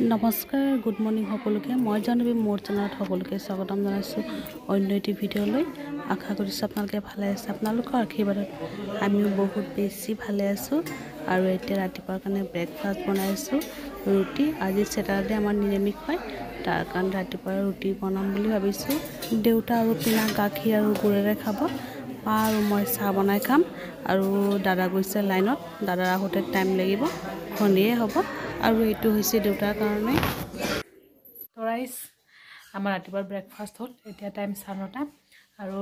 নমস্কাৰ good morning সকলোকে মই জানবি মোৰ চেনেলত সকলোকে স্বাগতম জনাইছোঁ অন্য এটি ভিডিঅ'লৈ আশা কৰিছোঁ আপোনালোকে ভালে আছে আপোনালোকৰ আশীৰ্বাদত আমিও বহুত বেছি ভালে আছোঁ আৰু এতিয়া ৰাতিপুৱাৰ কাৰণে ব্ৰেকফাষ্ট বনাইছোঁ ৰুটি আজি চেটাৰডে আমাৰ নিৰামিষ হয় তাৰ কাৰণে ৰাতিপুৱা ৰুটি বনাম বুলি ভাবিছোঁ দেউতা আৰু পিনা গাখীৰ আৰু গুড়েৰে খাব মা আৰু মই চাহ বনাই খাম আৰু দাদা গৈছে লাইনত দাদাৰ আহোঁতে টাইম লাগিব সন্ধিয়ে হ'ব আৰু এইটো হৈছে দেউতাৰ কাৰণে ৰাইস আমাৰ ৰাতিপুৱাৰ ব্ৰেকফাষ্ট হ'ল এতিয়া টাইম 9:30 আৰু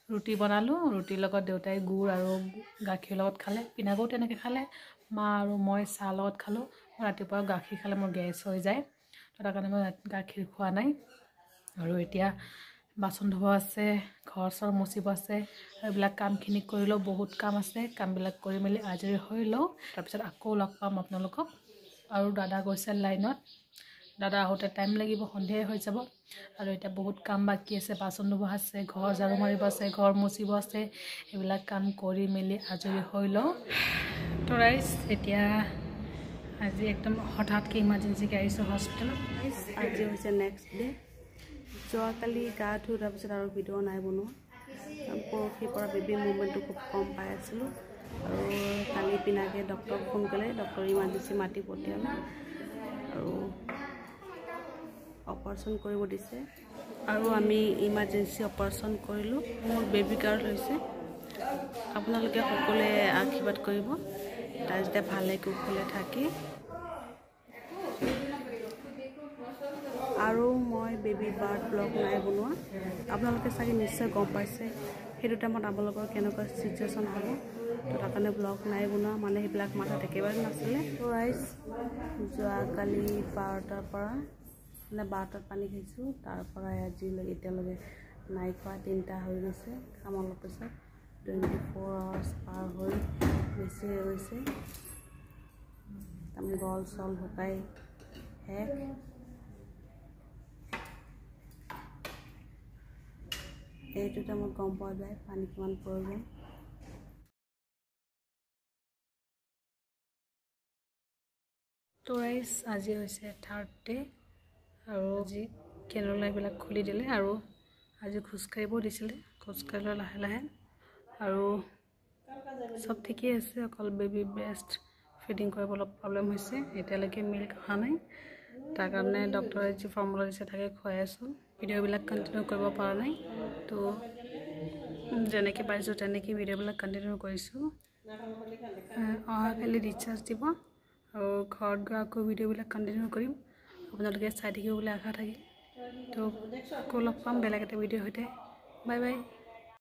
ৰুটি বনালোঁ ৰুটিৰ লগত দেউতাই গুড় আৰু গাখীৰ লগত খালে পিনাগো তেনেকৈ খালে মা আৰু মই চাহ লগত খালোঁ ৰাতিপুৱা গাখীৰ খালে মোৰ গেছ হৈ যায় তাৰ কাৰণে মই গাখীৰ খোৱা নাই আৰু এতিয়া বাচন ধোৱা আছে ঘৰ চৰ মুচিব আছে এইবিলাক কামখিনি কৰিলেও বহুত কাম আছে কামবিলাক কৰি মেলি আজৰি হৈ লওঁ তাৰপিছত আকৌ লগ পাম আপোনালোকক আৰু দাদা গৈছে লাইনত দাদা আহোঁতে টাইম লাগিব সন্ধিয়া হৈ যাব আৰু এতিয়া বহুত কাম বাকি আছে বাচন ধোৱা আছে ঘৰ ঝাৰু মাৰিব আছে ঘৰ মুচিব আছে এইবিলাক কাম কৰি মেলি আজৰি হৈ লওঁ তো ৰাইজ এতিয়া আজি একদম হঠাৎকৈ ইমাৰ্জেঞ্চিকৈ আহিছোঁ হস্পিটেলত আজি হৈছে নেক্সট ডে যোৱাকালি গা ধুই তাৰপিছত আৰু ভিডিঅ' নাই বনোৱা পৰহিৰ পৰা বেবী মুভমেণ্টটো খুব কম পাই আছিলোঁ আৰু কালি পিনাকে ডক্টৰক ফোন কৰিলে ডক্টৰ ইমাৰ্জেঞ্চি মাতি পঠিয়ালে আৰু অপাৰেশ্যন কৰিব দিছে আৰু আমি ইমাৰ্জেঞ্চি অপাৰেশ্যন কৰিলোঁ মোৰ বেবী গাৰ্ল হৈছে আপোনালোকে সকলোৱে আশীৰ্বাদ কৰিব তাই যাতে ভালে কুশলে থাকে আৰু মই বেবী বাৰ্থ ব্লগ নাই বনোৱা আপোনালোকে চাগে নিশ্চয় গম পাইছে সেইটো টাইমত আপোনালোকৰ কেনেকুৱা চিটুৱেশ্যন হ'ব তো তাৰ কাৰণে ব্লগ নাই বনোৱা মানে সেইবিলাক মাথাত একেবাৰে নাছিলে তো ৰাইজ যোৱাকালি 12টাৰ পৰা মানে 12টাত পানী খাইছোঁ তাৰ পৰাই আজিলৈকে এতিয়ালৈকে নাই খোৱা 3টা হৈ গৈছে খাম অলপ পিছত 24 আৱাৰ্ছ পাৰ হৈ বেছি হৈ গৈছে তাৰমানে গল চল শুকাই শেষ এইটো টাইমত গম পোৱা যায় পানী কিমান প্ৰয়োজন তো ৰাইজ আজি হৈছে 3rd ডে আৰু আজি কেনেলাবিলাক খুলি দিলে আৰু আজি খোজকাঢ়িব দিছিলে খোজকাঢ়িলে লাহে লাহে আৰু সব ঠিকেই আছে অকল বেবী ব্ৰেষ্ট ফিডিং কৰিব অলপ প্ৰব্লেম হৈছে এতিয়ালৈকে মিল্ক অহা নাই তাৰ কাৰণে ডক্টৰে যি ফৰ্মুলা দিছে তাকে খুৱাই আছোঁ ভিডিঅ'বিলাক কণ্টিনিউ কৰিব পৰা নাই তো যেনেকৈ পাইছোঁ তেনেকৈ ভিডিঅ'বিলাক কণ্টিনিউ কৰিছোঁ অহাকালি ৰিচাৰ্জ দিব আৰু ঘৰত গৈ আকৌ ভিডিঅ'বিলাক কণ্টিনিউ কৰিম আপোনালোকে চাই থাকিব বুলি আশা থাকে তো আকৌ লগ পাম বেলেগ এটা ভিডিঅ'ৰ সৈতে বাই বাই